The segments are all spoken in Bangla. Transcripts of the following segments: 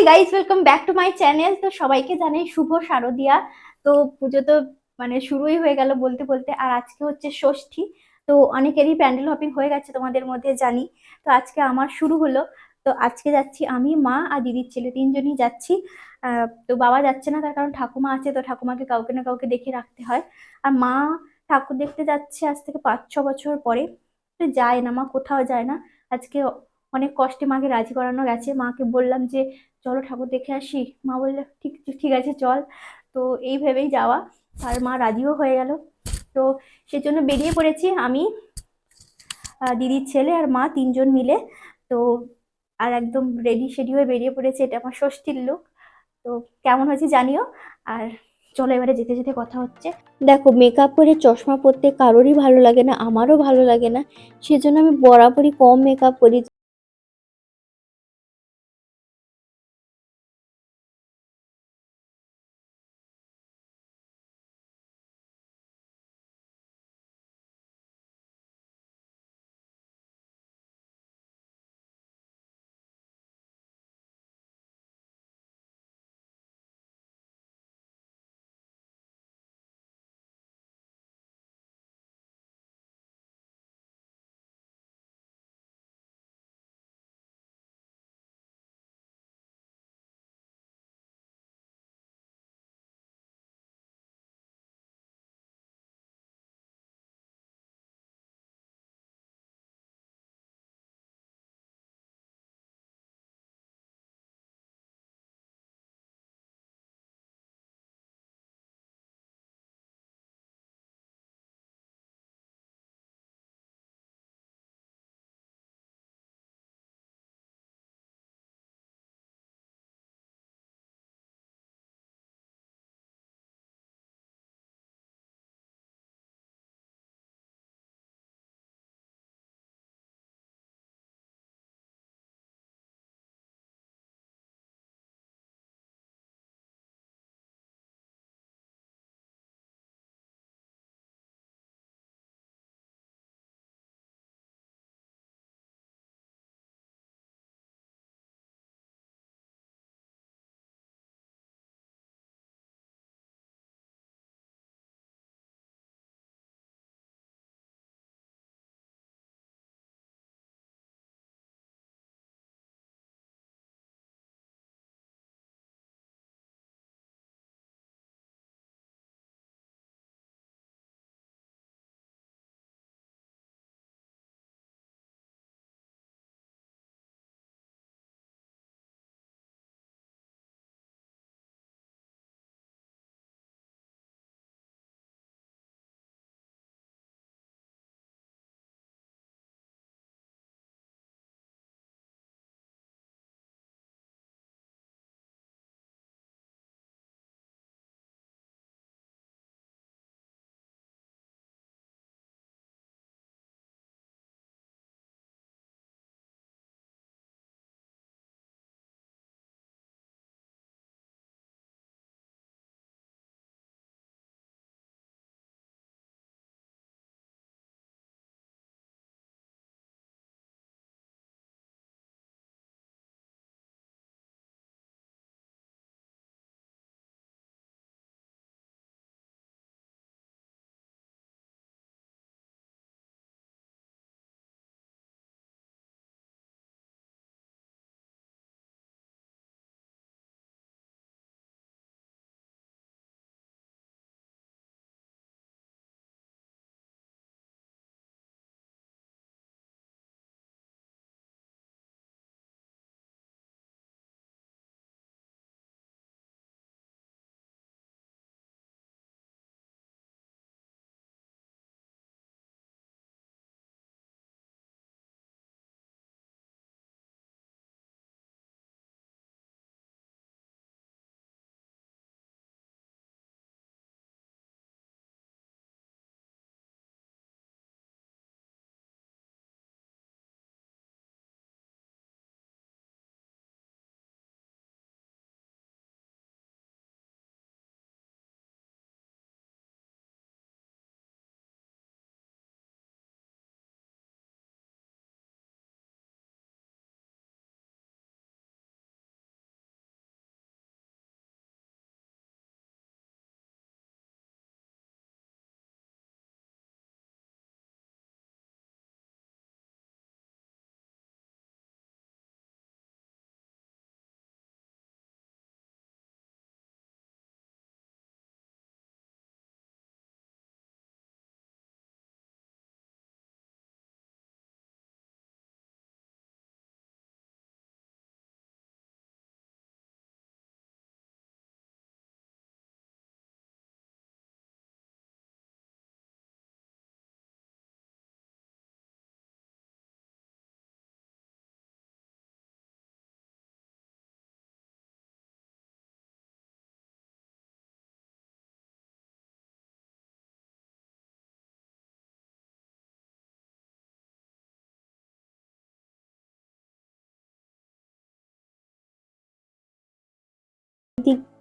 Guys, welcome back to my channel. তো সবাইকে জানাই শুভ শারদিয়া। তো পুজো তো মানে শুরুই হয়ে গেল বলতে বলতে, আর আজকে হচ্ছে ষষ্ঠী। তো অনেকেরই প্যান্ডেল হপিং হয়ে গেছে তোমাদের মধ্যে জানি। তো আজকে আমার শুরু হলো। তো আজকে যাচ্ছি আমি, মা আর দিদির ছেলে, তিনজনই যাচ্ছি। তো বাবা যাচ্ছে না, তার কারণ ঠাকুমা আছে, তো ঠাকুমাকে কাউকে না কাউকে দেখে রাখতে হয়। আর মা ঠাকুর দেখতে যাচ্ছে আজ থেকে 5-6 বছর পরে। তো যায় না, মা কোথাও যায় না। আজকে অনেক কষ্টে মাকে রাজি করানো গেছে। মাকে বললাম যে চলো ঠাকুর দেখে আসি। মা বললো ঠিক ঠিক আছে চল। তো এই ভেবেই যাওয়া। আর মা রাজিও হয়ে গেল। তো সেজন্য বেরিয়ে পড়েছি আমি, দিদির ছেলে আর মা, তিনজন মিলে। তো আর একদম রেডি সেডি হয়ে বেরিয়ে পড়েছে। এটা আমার ষষ্ঠীর লুক। তো কেমন হয়েছে জানিও। আর চলো এবারে যেতে যেতে কথা হচ্ছে। দেখো, মেকআপ করে চশমা পরতে কারোরই ভালো লাগে না, আমারও ভালো লাগে না। সেজন্য আমি বরাবরই কম মেকআপ করি।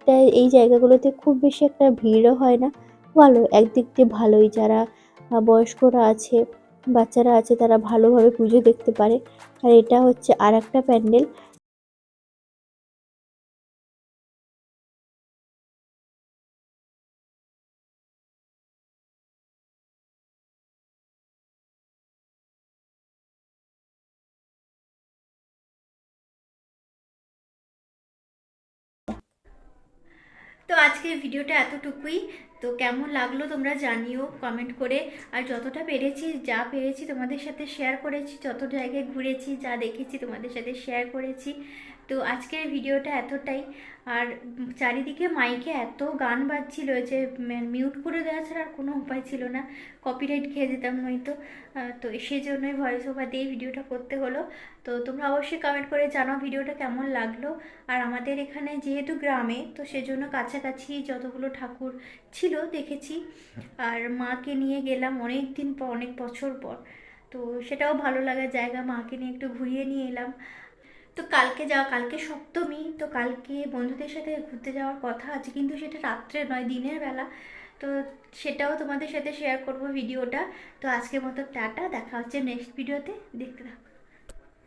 এটা এই জায়গাগুলোতে খুব বেশি একটা ভিড়ও হয় না, ভালো একদিক দিয়ে ভালোই। যারা বয়স্করা আছে, বাচ্চারা আছে, তারা ভালোভাবে পুজো দেখতে পারে। আর এটা হচ্ছে আর একটা প্যান্ডেল। তো আজকের ভিডিওটা এতটুকুই। তো কেমন লাগলো তোমরা জানিও কমেন্ট করে। আর যতটা পেরেছি, যা পেরেছি তোমাদের সাথে শেয়ার করেছি, যত জায়গায় ঘুরেছি, যা দেখেছি তোমাদের সাথে শেয়ার করেছি। তো আজকের ভিডিওটা এতটাই। আর চারিদিকে মাইকে এত গান বাজছিল যে মিউট করে দেওয়া ছাড়া আর কোনো উপায় ছিল না, কপিরাইট খেয়ে যেতাম নয়তো। তো সেই জন্যই ভয়েস ওভার দিয়ে ভিডিওটা করতে হলো। তো তোমরা অবশ্যই কমেন্ট করে জানাও ভিডিওটা কেমন লাগলো। আর আমাদের এখানে যেহেতু গ্রামে, তো সেজন্য কাছাকাছি যতগুলো ঠাকুর ছিল দেখেছি। আর মাকে নিয়ে গেলাম অনেক দিন পর, অনেক বছর পর। তো সেটাও ভালো লাগার জায়গা, মাকে নিয়ে একটু ঘুরিয়ে নিয়ে এলাম। তো কালকে সপ্তমী, তো কালকে বন্ধুদের সাথে ঘুরতে যাওয়ার কথা আছে, কিন্তু সেটা রাত্রে নয়, দিনের বেলা। তো সেটাও তোমাদের সাথে শেয়ার করব ভিডিওটা। তো আজকের মতো টাটা, দেখা হচ্ছে নেক্সট ভিডিওতে, দেখতে থাকো।